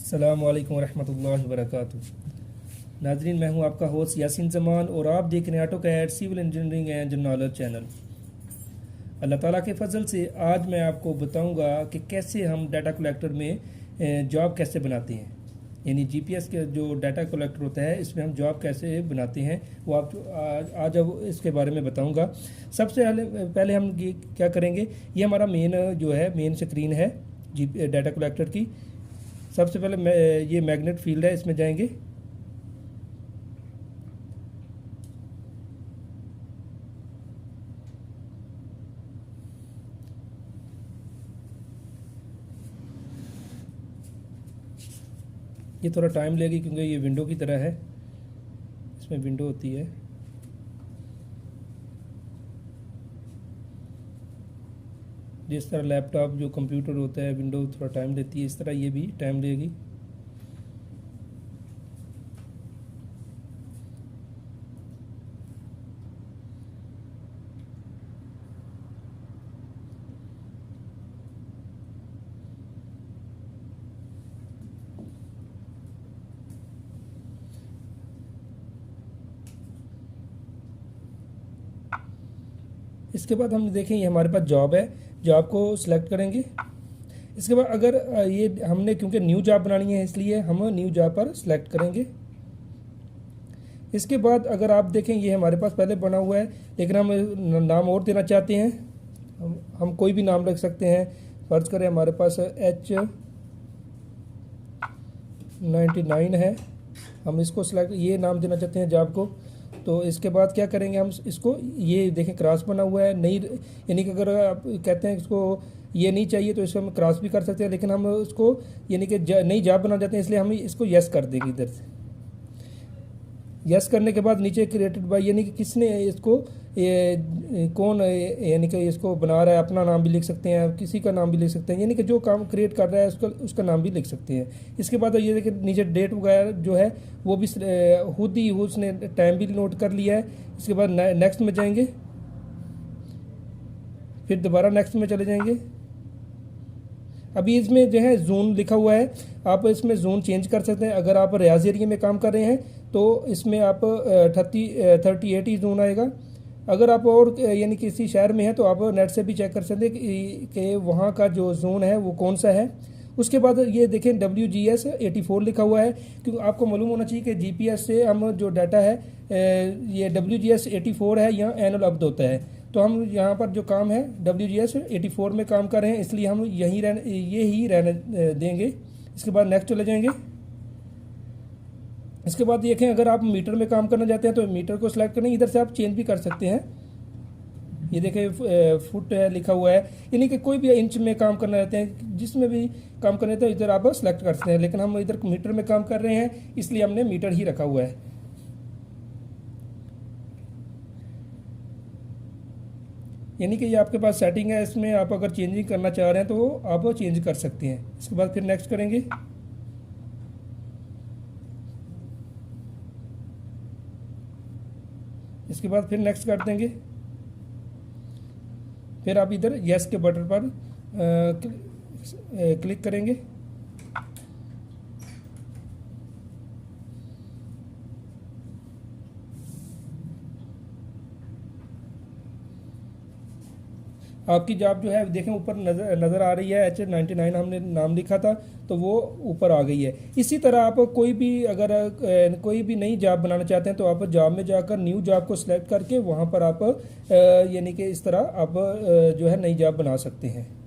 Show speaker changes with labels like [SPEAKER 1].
[SPEAKER 1] अस्सलामु अलैकुम रहमतुल्लाहि व बरकातुहू। नाजरीन, मैं हूं आपका होस्ट यासीन जमान और आप देख रहे हैं AutoCAD civil engineering and knowledge channel. Allah ताला के फजल से आज मैं आपको बताऊंगा कि कैसे हम डाटा कलेक्टर में जॉब कैसे बनाते हैं, यानी जीपीएस के जो डाटा कलेक्टर होता है इसमें हम जॉब कैसे बनाते हैं वो आप आज अब इसके बारे में बताऊंगा। सबसे पहले हम क्या करेंगे, ये हमारा मेन स्क्रीन है जी डाटा कलेक्टर की। सबसे पहले ये मैग्नेट फील्ड है, इसमें जाएंगे। ये थोड़ा टाइम लेगी क्योंकि ये विंडो की तरह है, इसमें विंडो होती है। जिस तरह लैपटॉप जो कंप्यूटर होता है विंडो थोड़ा टाइम लेती है, इस तरह ये भी टाइम लेगी। इसके बाद हम देखें ये हमारे पास जॉब है, जॉब को सिलेक्ट करेंगे। इसके बाद अगर ये हमने क्योंकि न्यू जॉब बनानी है इसलिए हम न्यू जॉब पर सिलेक्ट करेंगे। इसके बाद अगर आप देखें ये हमारे पास पहले बना हुआ है, लेकिन हम नाम और देना चाहते हैं। हम कोई भी नाम रख सकते हैं। फर्ज करें हमारे पास H99 है, हम इसको सिलेक्ट ये नाम देना चाहते हैं जॉब को। तो इसके बाद क्या करेंगे, हम इसको ये देखें क्रॉस बना हुआ है, नहीं यानी कि अगर आप कहते हैं इसको ये नहीं चाहिए तो इसको हम क्रॉस भी कर सकते हैं, लेकिन हम उसको यानी कि नई जॉब बना चाहते हैं इसलिए हम इसको यस कर देंगे। इधर से यस करने के बाद नीचे क्रिएटेड बाय, यानी कि किसने इसको कौन यानी कि इसको बना रहा है, अपना नाम भी लिख सकते हैं, किसी का नाम भी लिख सकते हैं, यानी कि जो काम क्रिएट कर रहा है उसका नाम भी लिख सकते हैं। इसके बाद ये देखिए नीचे डेट वगैरह जो है वो भी खुद ही उसने टाइम भी नोट कर लिया है। इसके बाद नेक्स्ट में जाएंगे, फिर दोबारा नेक्स्ट में चले जाएंगे। अभी इसमें जो है जोन लिखा हुआ है, आप इसमें जोन चेंज कर सकते हैं। अगर आप रियाज एरिया में काम कर रहे हैं तो इसमें आप 38 ही जोन आएगा। अगर आप और यानी किसी शहर में है तो आप नेट से भी चेक कर सकते हैं कि वहाँ का जो जोन है वो कौन सा है। उसके बाद ये देखें WGS 84 लिखा हुआ है, क्योंकि आपको मालूम होना चाहिए कि जीपीएस से हम जो डाटा है ये WGS 84 है, यहाँ एनुअल अपडेट होता है। तो हम यहाँ पर जो काम है WGS 84 में काम कर रहे हैं, इसलिए हम ये ही रहने देंगे। इसके बाद नेक्स्ट चले जाएंगे। इसके बाद देखें अगर आप मीटर में काम करना चाहते हैं तो मीटर को सिलेक्ट करें, इधर से आप चेंज भी कर सकते हैं। ये देखें फुट है लिखा हुआ है, यानी कि कोई भी इंच में काम करना चाहते हैं, जिसमें भी काम करना चाहते हैं इधर आप सिलेक्ट कर सकते हैं, लेकिन हम इधर मीटर में काम कर रहे हैं इसलिए हमने मीटर ही रखा हुआ है। यानी कि ये आपके पास सेटिंग है, इसमें आप अगर चेंजिंग करना चाह रहे हैं तो आप चेंज कर सकते हैं। इसके बाद फिर नेक्स्ट करेंगे। इसके बाद फिर नेक्स्ट कर देंगे। फिर आप इधर यस के बटन पर क्लिक करेंगे। आपकी जॉब जो है देखें ऊपर नज़र आ रही है, H99 हमने नाम लिखा था तो वो ऊपर आ गई है। इसी तरह आप कोई भी अगर कोई भी नई जॉब बनाना चाहते हैं तो आप जॉब में जाकर न्यू जॉब को सिलेक्ट करके वहाँ पर आप यानी कि इस तरह आप जो है नई जॉब बना सकते हैं।